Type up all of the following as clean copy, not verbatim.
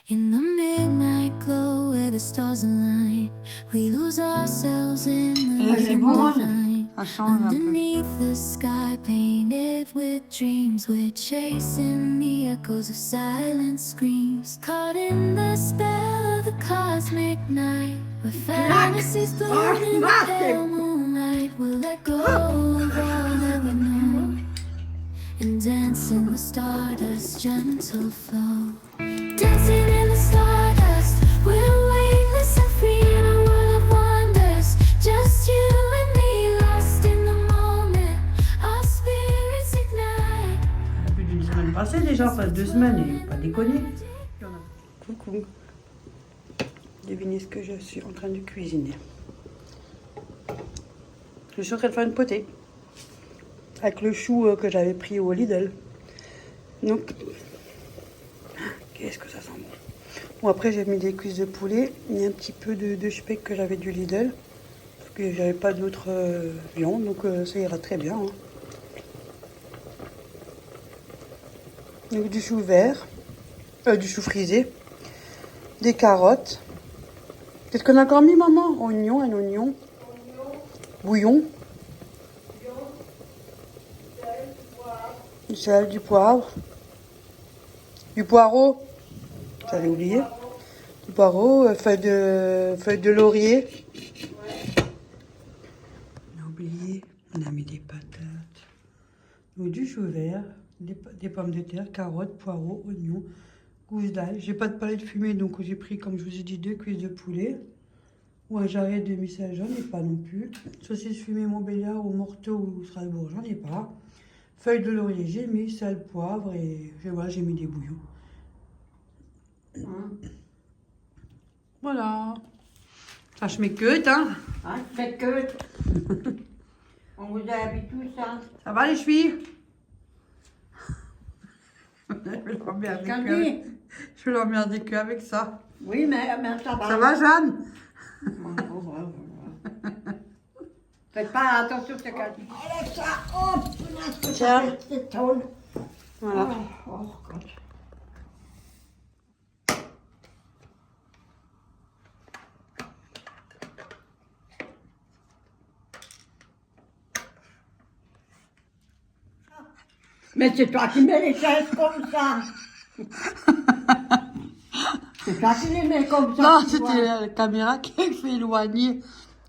In the midnight glow where the stars align, we lose ourselves in the c'est bon, night. ça change un peu. Underneath the sky painted with dreams, we're chasing the echoes of silent screams. Caught in the spell of the cosmic night, where fantasies bloom in the pale moonlight. We'll let go of all that we know and dance in the stardust gentle flow. Dancing in the stardust, we're weightless and free in a world of wonders. Just you and me, lost in the moment, our spirits ignite. Plus d'une semaine passée déjà, enfin 2 semaines, il faut pas déconner. Coucou. Devinez ce que je suis en train de cuisiner. Je suis en train de faire une potée. Avec le chou que j'avais pris au Lidl. Donc, qu'est-ce que ça sent bon. Bon, après j'ai mis des cuisses de poulet et un petit peu de speck que j'avais du Lidl. Parce que j'avais pas d'autre viande, donc ça ira très bien. Hein. Donc du chou vert, du chou frisé, des carottes. Qu'est-ce qu'on a encore mis, maman? Oignon, un oignon. Bouillon. Du sel, du poivre. Du poireau. J'avais oublié. Du poireau, feuilles de laurier. On a oublié. On a mis des patates. Donc du chou vert, des pommes de terre, carottes, poireaux, oignons, gousses d'ail. J'ai pas de palette fumée, donc j'ai pris, comme je vous ai dit, 2 cuisses de poulet. Ou un jarret de missel, j'en ai pas non plus. Saucisse fumée Montbéliard ou Morteau ou Strasbourg, j'en ai pas. Feuilles de laurier, j'ai mis sel, poivre et voilà, j'ai mis des bouillons. Voilà. Ça je mets que, hein. Hein, faites que. On vous a habitué tous, hein. Ça va les chevilles? Je vais l'emmerder que avec ça. Oui, mais ça va. Ça va, Jeanne? Faites pas attention, c'est calme. Allez, ça, hop, Tiens. c'est ton. Voilà. Oh, God. Mais c'est toi qui mets les chaises comme ça. C'est toi qui les mets comme ça. Non, tu c'était vois. la caméra qui fait éloigner.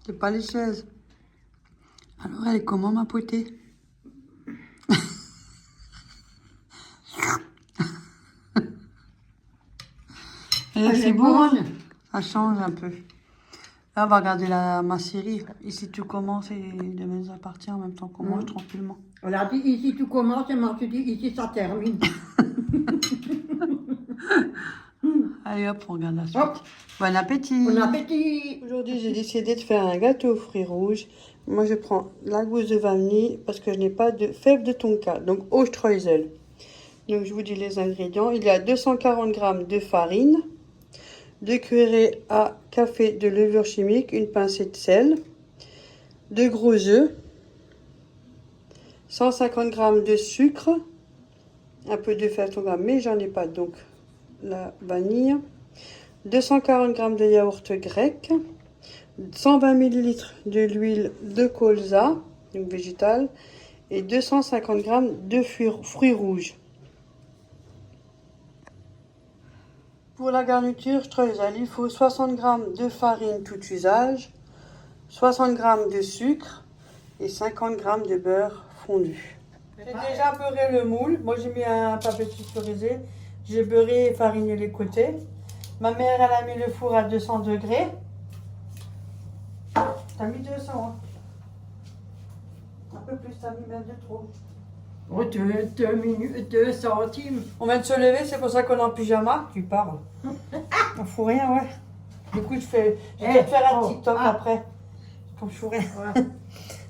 C'est pas les chaises. Alors, elle est comment, ma potée? C'est bon, hein? Ça change un peu. Là, on va regarder ma série. Ici, tu commences et demain, ça partir en même temps qu'on mange tranquillement. On a dit ici tu commences et moi tu dis ici ça termine. Allez hop, on regarde la suite. Hop. Bon appétit. Bon appétit. Aujourd'hui, j'ai décidé de faire un gâteau aux fruits rouges. Moi, je prends la gousse de vanille parce que je n'ai pas de fève de tonka, donc au streusel. Donc, je vous dis les ingrédients. Il y a 240 g de farine, 2 cuillerées à café de levure chimique, une pincée de sel, 2 gros œufs, 150 g de sucre, un peu de fève de tonka, mais j'en ai pas, donc la vanille, 240 g de yaourt grec, 120 ml de l'huile de colza, donc végétale, et 250 g de fruits rouges. Pour la garniture streusel, il faut 60 g de farine tout usage, 60 g de sucre et 50 g de beurre fondu. J'ai déjà beurré le moule. Moi, j'ai mis un papier sulfurisé. J'ai beurré et fariné les côtés. Ma mère, elle a mis le four à 200 degrés. T'as mis 200, hein? Un peu plus, t'as mis même de trop. Oh, 2 minutes, 2 centimes. On vient de se lever, c'est pour ça qu'on est en pyjama. Tu parles. On fout rien, ouais. Du coup, je vais te faire un TikTok après. Comme je fous rien. Ouais.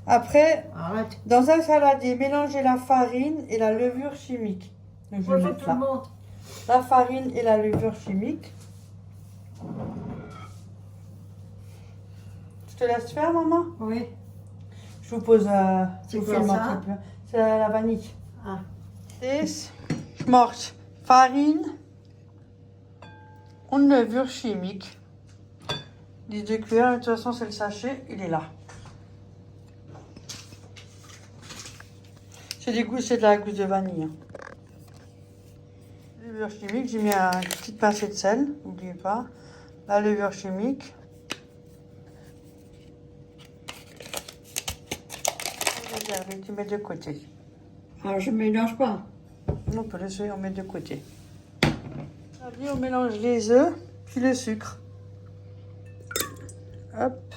Après, Arrête. dans un saladier, mélangez la farine et la levure chimique. Donc, je vais Bonjour mettre tout le là. monde. La farine et la levure chimique. Je te laisse faire, maman? Oui. Je vous pose C'est je vous quoi filme ça? un petit peu. C'est la vanille. Ah. Je marche farine, une levure chimique. 10 cuillères, de toute façon, c'est le sachet, il est là. C'est de la gousse de vanille. Hein. Levure chimique, j'ai mis une petite pincée de sel, n'oubliez pas. La levure chimique. Regardez, tu mets de côté. Alors, je ne mélange pas. On peut laisser, on met de côté. Allez, on mélange les œufs, puis le sucre. Hop.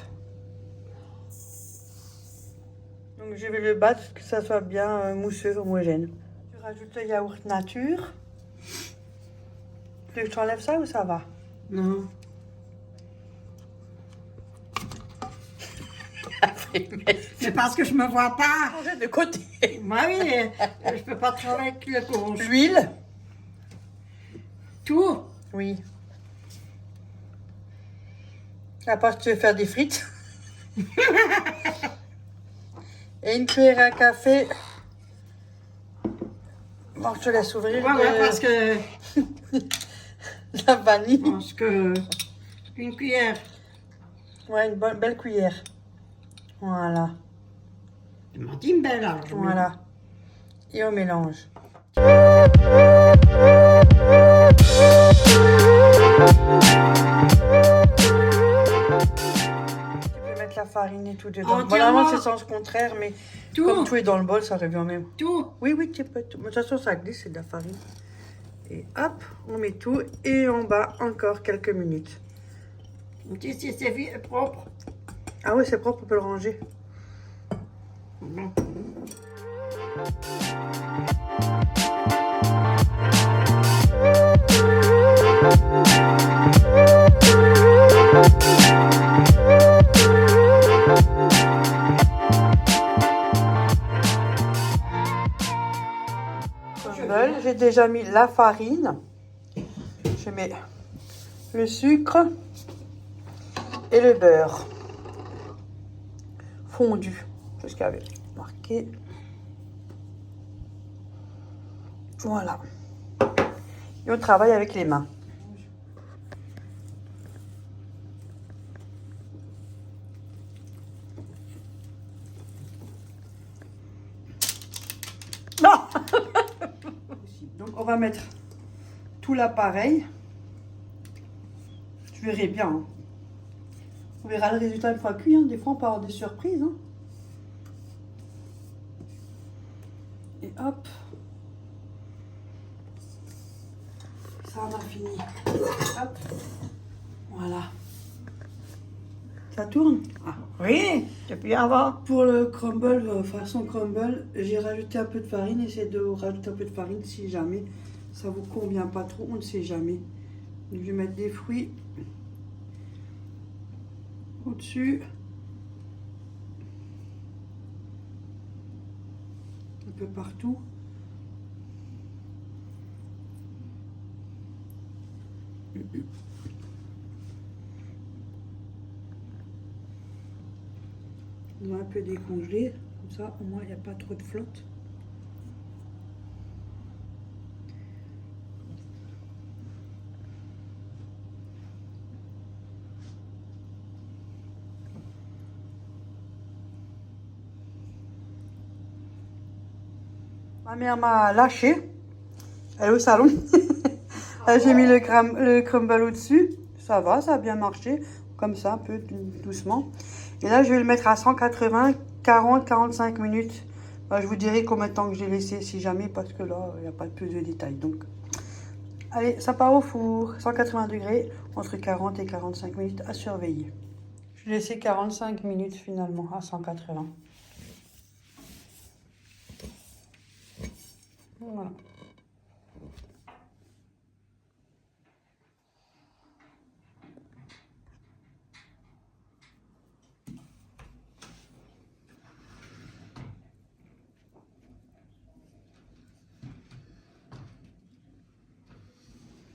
Donc je vais le battre, que ça soit bien mousseux, homogène. Je rajoute le yaourt nature. Tu veux que je t'enlève ça ou ça va? Non. C'est parce que je me vois pas. Changer de côté. Moi, oui, je peux pas travailler avec le gauche. L'huile? Tout. Oui. À part que tu veux faire des frites. Et une cuillère à café. Bon, je te laisse ouvrir. Ouais, parce que... La vanille. Parce que... Une cuillère. Ouais, une belle cuillère. Voilà. Tu m'as dit une belle, alors. Voilà. Et on mélange. Tu peux mettre la farine et tout dedans. Bon, Entièrement. normalement, c'est sens contraire, mais Tout. comme tout est dans le bol, ça revient même. Tout. Oui, oui, tu peux tout. De toute façon, ça glisse, c'est de la farine. Et hop, on met tout et on bat encore quelques minutes. Tu sais, c'est propre. Ah oui, c'est propre, on peut le ranger. Bon. J'ai déjà mis la farine. Je mets le sucre et le beurre fondu. C'est ce qu'il y avait marqué. Voilà. Et on travaille avec les mains. Non. Donc on va mettre tout l'appareil. Tu verrais bien. Hein. On verra le résultat une fois cuit. Hein. Des fois on peut avoir des surprises. Hein. Et hop. Ça on a fini. Hop. Voilà. Ça tourne. Ah. Oui, depuis avant. Pour le crumble, façon crumble, j'ai rajouté un peu de farine. Essayez de rajouter un peu de farine si jamais ça vous convient pas trop, on ne sait jamais. Donc, je vais mettre des fruits au-dessus. Un peu partout. On va un peu décongeler, comme ça au moins il n'y a pas trop de flotte. Ma mère m'a lâché, elle est au salon. J'ai mis le crumble au-dessus, ça va, ça a bien marché, comme ça un peu doucement. Et là, je vais le mettre à 180, 40-45 minutes. Je vous dirai combien de temps que j'ai laissé, si jamais, parce que là, il n'y a pas plus de détails. Donc, allez, ça part au four, 180 degrés, entre 40 et 45 minutes à surveiller. Je vais laisser 45 minutes finalement à 180. Voilà.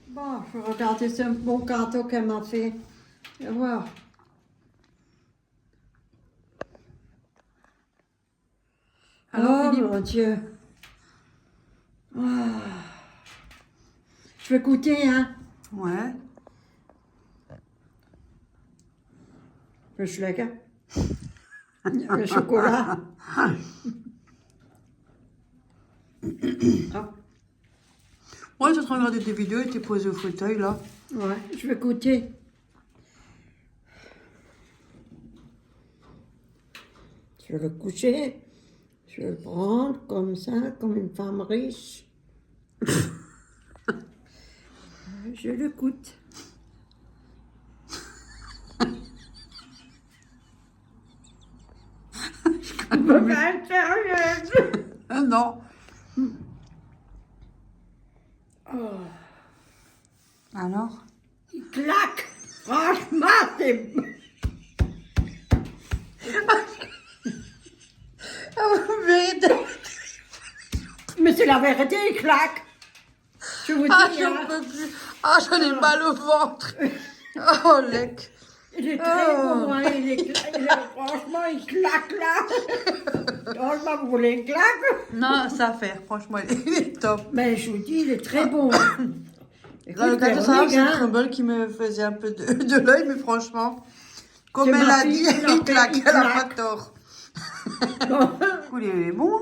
Bon, je vais regarder ce bon gâteau qu'elle m'a fait. Et voir. Alors, Oh Philippe, mon Dieu. Ah. Je vais goûter, hein. ouais. ist lecker. Le chocolat. Ah, Moi, je suis en train de regarder des vidéos et t'es posé au fauteuil, là. ouais, je vais goûter. Je vais le coucher. Je vais le prendre comme ça, comme une femme riche. Je le goûte. Je peux pas être sérieuse. Ah non. Alors? Il claque. Franchement, c'est... Mais c'est la vérité, il claque. Je vous dis, Ah, hein, j'en peux plus. Ah, j'en ai mal au ventre. Oh, lec. il est très bon, hein, franchement, il claque là. Franchement, vous voulez une claque? Non, ça fait. Franchement, il est top. Mais je vous dis, il est très bon. Là, le gâteau salade, c'est Crumble qui me faisait un peu de l'œil, mais franchement, comme C'est elle ma a fille dit, qui l'a il fait, claque. il Elle a pas claque. tort. Il est bon.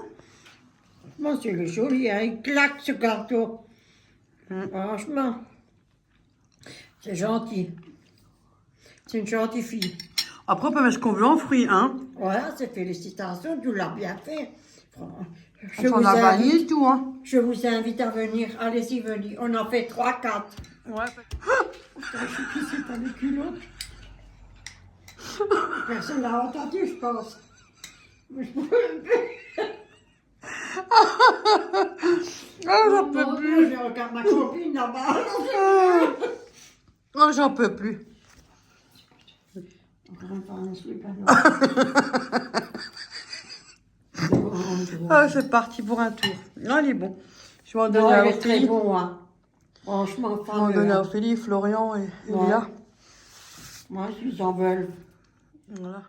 Moi, c'est le joli, hein, il claque ce gâteau. Franchement, c'est gentil. C'est une gentille fille. Après, on peut mettre ce qu'on veut en fruits, hein. Voilà, c'est félicitations, tu l'as bien fait. On s'en a vanille et tout, hein. Je vous invite à venir. Allez-y, venez. On en fait 3-4. Ouais. Je suis pissée par les culottes. Personne n'a entendu, je pense. Mais je pouvais plus. Oh, j'en peux Mon plus. Dieu, je regarde ma copine là-bas. Oh, j'en peux plus. Ah, c'est parti pour un tour. Non, il est bon. Je vais en donner Non, à il est très Ophélie. bon, hein. Franchement, Je vais en donner à fameux. Ophélie, Florian et Ouais. Léa. Moi, ils en veulent. Voilà.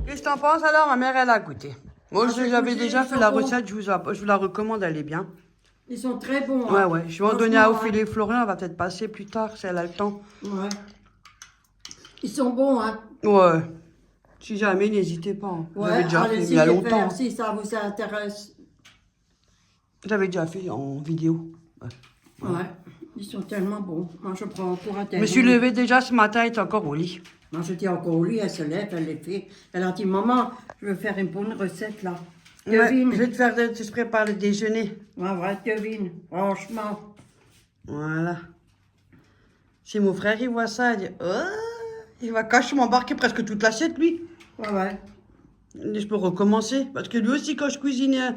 Qu'est-ce que t'en penses alors? Ma mère, elle a goûté. Moi, Ah, j'ai j'avais goûté, déjà ils fait sont la bons. recette, je vous la recommande, elle est bien. Ils sont très bons. Ouais, hein. ouais. Je vais en donner à Franchement, Ophélie et Florian, elle va peut-être passer plus tard si elle a le temps. Ouais. Ils sont bons, hein. Ouais. Si jamais, n'hésitez pas. Hein. Ouais, J'avais déjà fait, mais allez-y il y a les longtemps. faire si ça vous intéresse. J'avais déjà fait en vidéo. Ouais. Ouais. Ils sont tellement bons. Moi, je prends pour un Je tel. me suis levée déjà ce matin, elle était encore au lit. Moi, j'étais encore au lit, elle se lève, elle les fait. Elle a dit, maman, je veux faire une bonne recette, là. Ouais, Devine. je vais te faire, je prépare le déjeuner. Ouais, devine. Franchement. Voilà. Si mon frère, il voit ça, il dit, oh, il va cacher m'embarquer presque toute l'assiette, lui. Ouais, ouais. Et je peux recommencer. Parce que lui aussi, quand je cuisine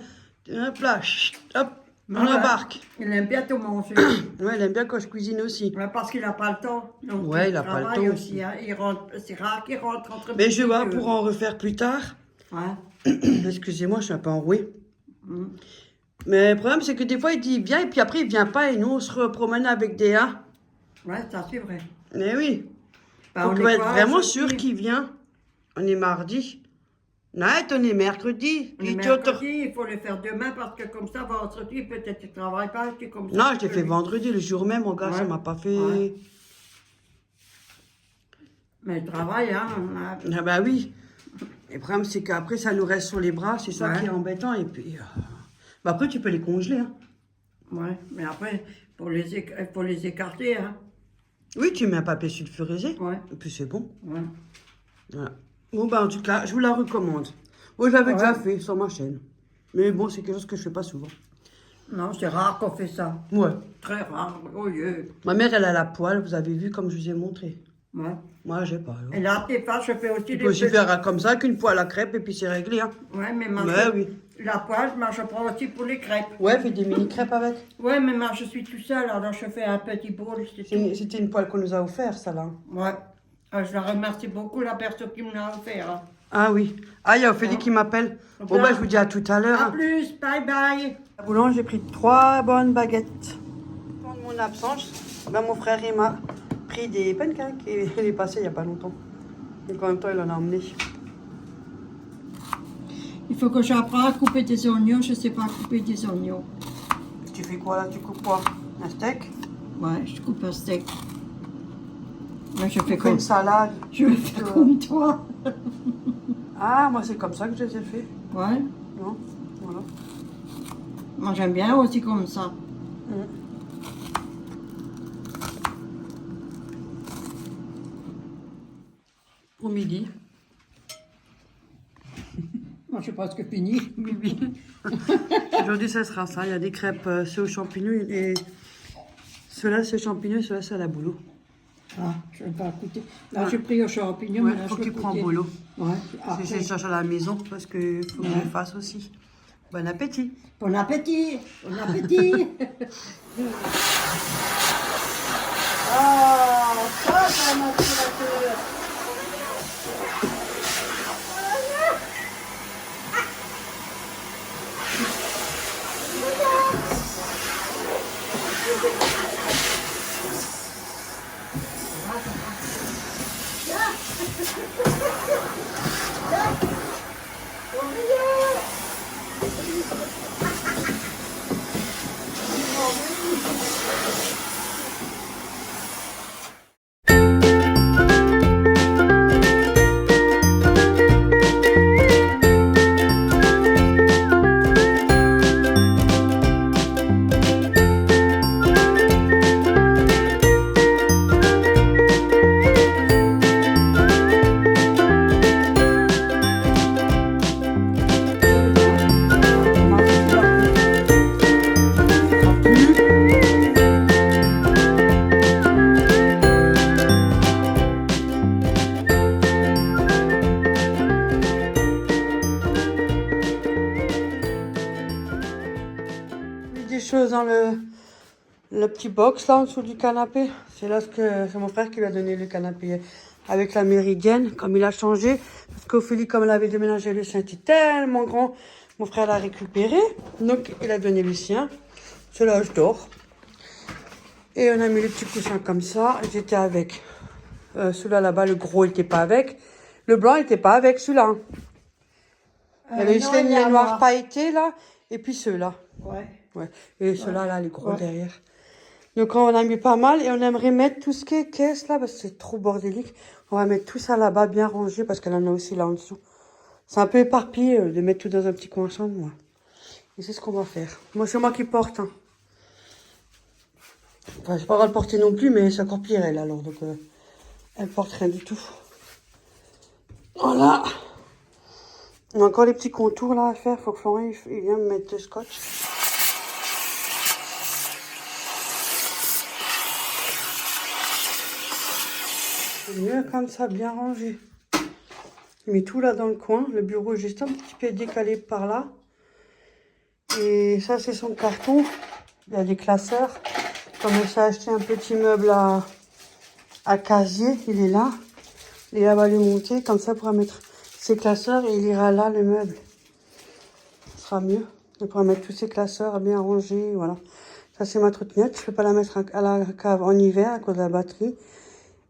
un plat, chut, hop, on Ouais. embarque. Il aime bien tout manger. Ouais, il aime bien quand je cuisine aussi. Ouais, parce qu'il n'a pas le temps. Donc, Ouais, il a pas le travaille temps aussi. Hein. Il rentre, c'est rare qu'il rentre entre Mais je midi vois, et deux. pour en refaire plus tard. Ouais. Excusez-moi, je suis un peu enrouée. Mm. Mais le problème, c'est que des fois, il dit il vient, et puis après, il vient pas, et nous, on se promène avec Déa. Ouais, ça c'est vrai. Mais oui. Bah, Donc, on on va est être quoi, vraiment aujourd'hui? sûr qu'il vient. On est mardi. Non, on est mercredi. On est Puis tu autres- mercredi, il faut le faire demain parce que comme ça, vendredi, peut-être tu ne travailles pas. Tu comme ça, Non, tu je l'ai peux fait lui- vendredi, le jour même, regarde, ça Ouais. m'a pas fait. Ouais. Mais le travail, hein. Ah bah oui. Et le problème, c'est qu'après, ça nous reste sur les bras, c'est ça Ouais. qui est embêtant. Et puis, bah après, tu peux les congeler. Hein. Ouais, mais après, faut les écarter, hein. Oui, tu mets un papier sulfurisé. Ouais, Et puis, c'est bon. ouais. Voilà. Bon, bah en tout cas, je vous la recommande. Moi, je l'avais Ouais. déjà fait sur ma chaîne. Mais bon, c'est quelque chose que je fais pas souvent. Non, c'est rare qu'on fait ça. Ouais. Très rare. Oh Dieu. Ma mère, elle a la poêle, vous avez vu comme je vous ai montré. Ouais. Moi, j'ai pas. Et là, tes pas, je fais aussi Tu des peux aussi petits- faire comme ça, qu'une poêle à crêpes, et puis c'est réglé. Hein. Ouais, mais moi, Ouais, oui. la poêle, moi, je prends aussi pour les crêpes. Ouais, fais des mini crêpes avec. Ouais, mais moi, je suis tout seul, alors je fais un petit bol, c'est tout. C'était une poêle qu'on nous a offert, ça là. Ouais. Je la remercie beaucoup, la personne qui me l'a offert. Hein. Ah oui. Ah, il y a Ophélie qui m'appelle. Bon, bah, je vous dis à tout à l'heure. À Hein. plus, bye bye. À Boulogne, j'ai pris 3 bonnes baguettes. Pendant mon absence, ben, mon frère il m'a pris des pancakes et il est passé il n'y a pas longtemps. Donc en même temps, il en a emmené. Il faut que j'apprenne à couper des oignons, je sais pas couper des oignons. Tu fais quoi là? Tu coupes quoi? Un steak? Ouais, je coupe un steak. Moi, je fais Tu fais comme une salade? Je vais faire comme toi. Ah, moi c'est comme ça que je les ai fait. Ouais. Non? Voilà. Moi, j'aime bien aussi comme ça. Au midi. Moi, je suis presque fini. Oui, oui. Aujourd'hui, ça sera ça. Il y a des crêpes, c'est aux champignons et ceux-là, c'est aux champignons et ceux-là, c'est à la boulot. Ah, je vais pas goûter. Là, j'ai pris aux champignons, Ouais, mais là, faut je que vais tu prends goûter. boulot. Ouais. Si Après, je cherche à la maison parce qu'il faut que je Ouais. le fasse aussi. Bon appétit. Bon appétit. Bon appétit. Ah, ça, c'est un maturateur. Des choses dans le petit box là en dessous du canapé. C'est là que c'est mon frère qui lui a donné le canapé avec la méridienne, comme il a changé. Parce qu'Ophélie, comme elle avait déménagé, le sien était tellement grand, mon frère l'a récupéré. Donc il a donné le sien. Celui-là, je dors. Et on a mis le petit coussin comme ça. J'étais avec. Celui-là là-bas, le gros, il n'était pas avec. Le blanc, il n'était pas avec celui-là. Il y avait juste les noirs pailletés là. Et puis ceux-là. Ouais. Ouais. Et ceux-là, là, les gros Ouais. derrière. Donc, on a mis pas mal et on aimerait mettre tout ce qui est caisse là parce que c'est trop bordélique. On va mettre tout ça là-bas bien rangé parce qu'elle en a aussi là en dessous. C'est un peu éparpillé de mettre tout dans un petit coin ensemble, moi. Et c'est ce qu'on va faire. Moi, c'est moi qui porte. Hein. Enfin, j'ai pas le droit de porter non plus, mais c'est encore pire elle alors. Donc, elle porte rien du tout. Voilà. On a encore les petits contours là à faire. Faut que Florent il vienne me mettre le scotch. C'est mieux comme ça, bien rangé. J'ai mis tout là dans le coin. Le bureau est juste un petit peu décalé par là. Et ça, c'est son carton. Il y a des classeurs. Comme elle s'est acheté un petit meuble à casier, il est là. Et elle va lui monter. Comme ça, elle pourra mettre ses classeurs et il ira là, le meuble. Ce sera mieux. Elle pourra mettre tous ses classeurs bien rangés. Voilà. Ça, c'est ma trottinette. Je ne peux pas la mettre à la cave en hiver à cause de la batterie.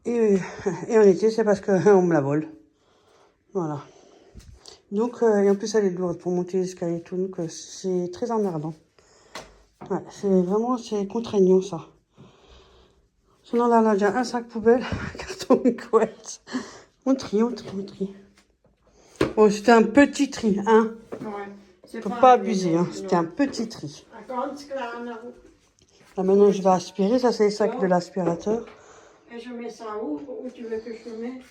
Et en été, c'est parce qu'on me la vole. Voilà. Donc, et en plus, elle est lourde pour monter les escaliers et tout. Donc, c'est très emmerdant. Ouais, c'est contraignant, ça. Sinon, là, on a déjà un sac poubelle, un carton de couette. On trie. Bon, c'était un petit tri, hein. Ouais. Faut pas abuser, hein. C'était un petit tri. Là, maintenant, je vais aspirer. Ça, c'est les sacs de l'aspirateur. Et je mets ça où tu veux que je le mette?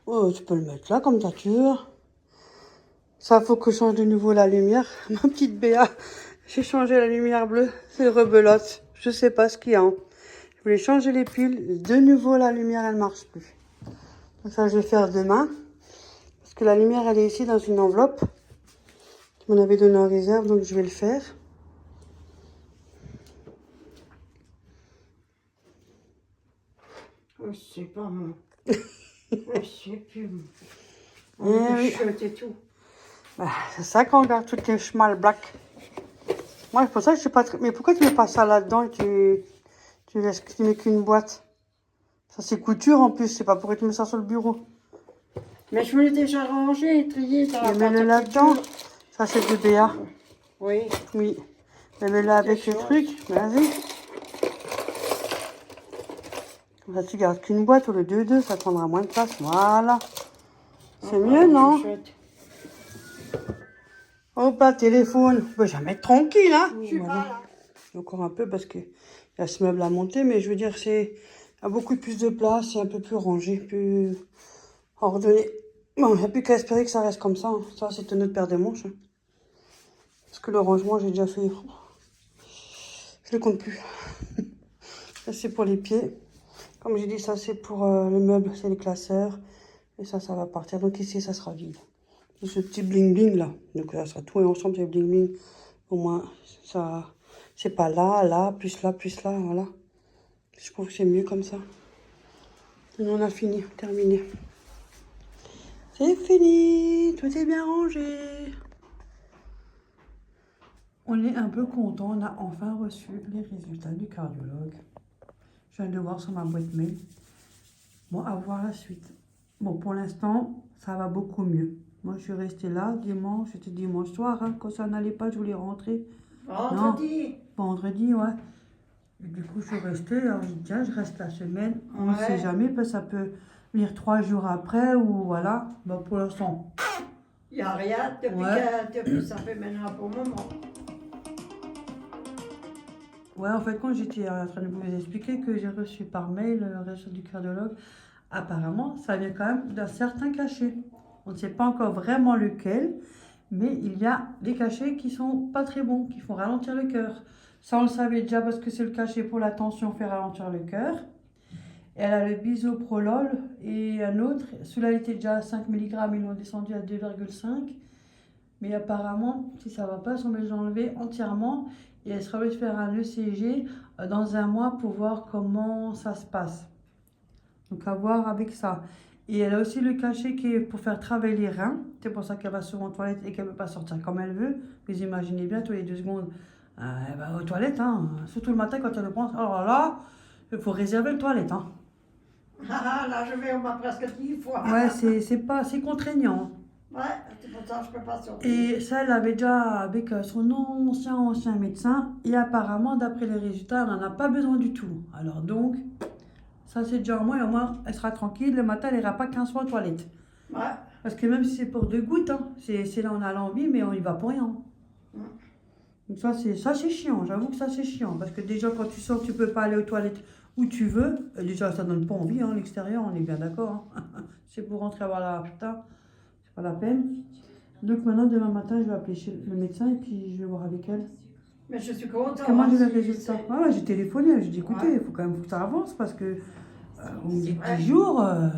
Oh, tu peux le mettre là, comme ça tu veux. Ça, faut que je change de nouveau la lumière. Ma petite Béa, J'ai changé la lumière bleue, c'est rebelote. Je sais pas ce qu'il y a. Hein. Je voulais changer les piles. De nouveau, la lumière, elle marche plus. Donc ça, je vais faire demain. Parce que la lumière, elle est ici dans une enveloppe. Je m'en avais donné en réserve, donc je vais le faire. Je sais pas, moi. Je sais plus, moi. Eh On oui. chute et tout. Bah, c'est ça qu'on regarde toutes les schmal black. Moi, c'est pour ça que je suis pas très... Mais pourquoi tu mets pas ça là-dedans et tu mets qu'une boîte? Ça, c'est couture en plus. C'est pas pourquoi tu mets ça sur le bureau. Mais je me l'ai déjà rangé, trié, ça va Mais pas mets-le de là-dedans. couture. Ça, c'est du BA. Oui. Oui. Mais mets-le avec le chaud. truc. Vas-y. Là, tu gardes qu'une boîte au lieu de deux. Ça prendra moins de place. Voilà. C'est mieux, non? Chouette. Hop là, téléphone. Je vais jamais être tranquille, hein. Je suis pas Voilà. là. Encore un peu parce que y a ce meuble à monter, mais je veux dire, c'est y a beaucoup plus de place, c'est un peu plus rangé, plus ordonné. Bon, il n'y a plus qu'à espérer que ça reste comme ça. Hein. Ça, c'est une autre paire de manches. Hein. Parce que le rangement, j'ai déjà fait. Je le compte plus. Ça, c'est pour les pieds. Comme j'ai dit, ça, c'est pour le meuble, c'est les classeurs. Et ça va partir. Donc ici, ça sera vide. Et ce petit bling-bling là. Donc ça sera tout et ensemble, c'est bling-bling. Au moins, ça. C'est pas là, plus là, voilà. Je trouve que c'est mieux comme ça. Et on a fini, terminé. C'est fini, tout est bien rangé. On est un peu content, on a enfin reçu les résultats du cardiologue. Je viens de voir sur ma boîte mail. Bon, à voir la suite. Bon, pour l'instant, ça va beaucoup mieux. Moi, je suis restée là dimanche, c'était dimanche soir, hein, quand ça n'allait pas, je voulais rentrer. Vendredi. Vendredi, ouais. Et du coup, je suis restée, alors je dis, tiens, je reste la semaine. On ne Ouais. sait jamais, parce que ça peut venir 3 jours après, ou voilà. Bah, pour l'instant. Il n'y a rien depuis, Ouais. depuis ça fait maintenant un bon moment. Ouais, en fait, quand j'étais en train de vous expliquer que j'ai reçu par mail le résultat du cardiologue, apparemment, ça vient quand même d'un certain cachet. On ne sait pas encore vraiment lequel, mais il y a des cachets qui sont pas très bons, qui font ralentir le cœur. Ça, on le savait déjà parce que c'est le cachet pour la tension, fait ralentir le cœur. Elle a le bisoprolol et un autre. Celui-là, il était déjà à 5 mg, ils l'ont descendu à 2,5. Mais apparemment, si ça ne va pas, ils sont obligés d'enlever entièrement. Et elle sera obligée de faire un ECG dans un mois pour voir comment ça se passe. Donc à voir avec ça. Et elle a aussi le cachet qui est pour faire travailler les reins. C'est pour ça qu'elle va souvent aux toilettes et qu'elle ne peut pas sortir comme elle veut. Vous imaginez bien, tous les 2 secondes, elle va aux toilettes. Hein. Surtout le matin quand elle le pense. Alors là, il faut réserver le toilette. Hein. Ah, là, je vais au moins presque 10 fois. Ouais, c'est contraignant. Ouais, c'est pour ça que je peux pas sortir. Et ça, elle avait déjà avec son ancien médecin. Et apparemment, d'après les résultats, elle n'en a pas besoin du tout. Alors donc, ça c'est déjà au moins, elle sera tranquille. Le matin, elle n'ira pas 15 fois aux toilettes. Ouais. Parce que même si c'est pour 2 gouttes, hein, c'est là on a l'envie, mais on y va pour rien. Donc ça c'est chiant, j'avoue que ça c'est chiant. Parce que déjà quand tu sors, tu peux pas aller aux toilettes où tu veux. Déjà ça donne pas envie, hein, l'extérieur, on est bien d'accord. Hein. C'est pour rentrer voir la putain, c'est pas la peine. Donc maintenant, demain matin, je vais appeler chez le médecin et puis je vais voir avec elle. Mais je suis contente. Parce que moi j'ai le si résultat. c'est- Ouais, j'ai téléphoné, j'ai dit écoutez, il Ouais. faut quand même que ça avance parce que on me dit Ouais. 10 jours, ça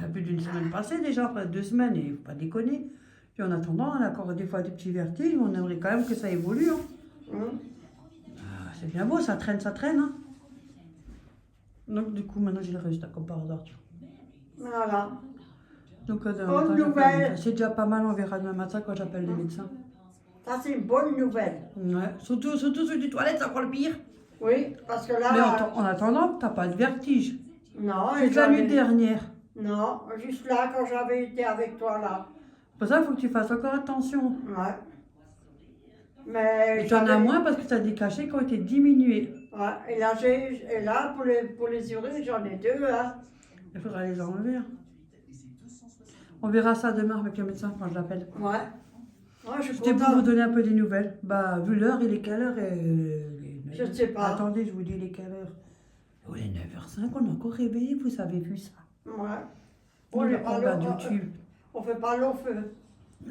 fait plus d'une semaine passée déjà, après 2 semaines, et faut pas déconner. Puis en attendant, on a encore des fois des petits vertiges, on aimerait quand même que ça évolue. Hein. C'est bien beau, ça traîne, hein. Donc du coup, maintenant j'ai le résultat comme par hasard. Tu vois. Voilà. Donc demain Bonne matin, j'appelle nouvelle. le médecin. C'est déjà pas mal, on verra demain matin quand j'appelle les médecins. Ça, c'est une bonne nouvelle. Ouais, surtout ceux du toilette, c'est encore le pire. Oui, parce que là. Mais en attendant, t'as pas de vertige. Non, C'est la nuit dernière. Non, juste là, quand j'avais été avec toi, là. Pour ça, il faut que tu fasses encore attention. Ouais. Mais. Et tu en as j'avais- moins parce que tu as des cachets qui ont été diminués. Ouais, et là pour les urines, j'en ai 2, hein. Il faudra les enlever. Hein. On verra ça demain avec le médecin quand je l'appelle. Ouais. Ouais, je suis C'était pour vous contente. donner un peu des nouvelles. Bah, vu l'heure, il est quelle heure Je ne sais pas. Attendez, je vous dis, il est quelle heure? Oh, il est 9h05, on est encore réveillé, vous avez vu ça? Ouais. On On est pas regarde long- YouTube. On fait pas long feu.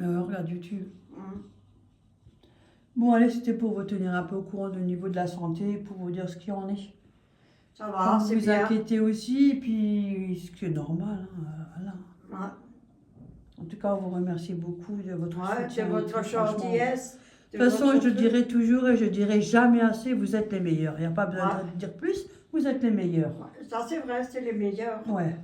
On regarde YouTube. Bon, allez, c'était pour vous tenir un peu au courant du niveau de la santé, pour vous dire ce qu'il en est. Ça Pas va, c'est vous bien. inquiéter aussi, et puis ce qui est normal, hein, voilà. Ouais. En tout cas, on vous remercie beaucoup de votre Ouais, soutien. de et votre tout, franchement. gentillesse. De toute façon, je dirai toujours et je dirai jamais assez, vous êtes les meilleurs. Il n'y a pas besoin Ouais. de dire plus, vous êtes les meilleurs. Ça, c'est vrai, c'est les meilleurs. Ouais,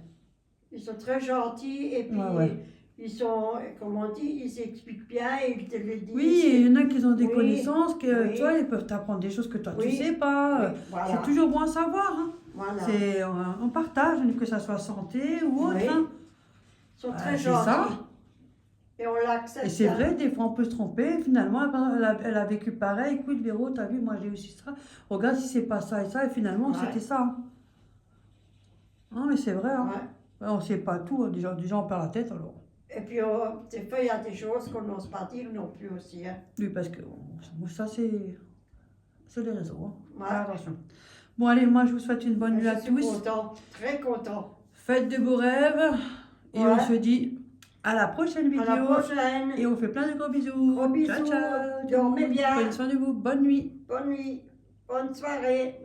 Ils sont très gentils et puis ouais. ils sont, comment on dit, ils s'expliquent bien et ils te le disent. Oui, et il y en a qui ont des Oui, connaissances, que oui. toi, ils peuvent t'apprendre des choses que toi, tu Oui, sais pas. oui, voilà. C'est toujours bon à savoir. Hein. Voilà. C'est, on partage, que ça soit santé ou autre. Oui. Hein. Ils sont Ah, très c'est gentils. ça. Et on l'accepte. Et c'est bien. vrai, des fois on peut se tromper. Finalement, elle a vécu pareil. Écoute, Véro, t'as vu, moi j'ai aussi ça. Regarde si c'est pas ça et ça. Et finalement, Ouais. c'était ça. Hein. Non, mais c'est vrai. Hein. Ouais. On sait pas tout. Hein. Déjà, on perd la tête alors. Et puis, des fois, il y a des choses qu'on n'ose pas dire non plus aussi. Hein. Oui, parce que ça, c'est les réseaux. Hein. Ouais. Fais attention. Bon, allez, moi, je vous souhaite une bonne nuit à Je suis tous. content, très content. Faites de beaux rêves. Et Ouais. on se dit à la prochaine vidéo. À la prochaine. Et on fait plein de gros bisous. Gros bisous. Ciao, ciao. Dormez bien. Prenez soin de vous. Bonne nuit. Bonne nuit. Bonne soirée.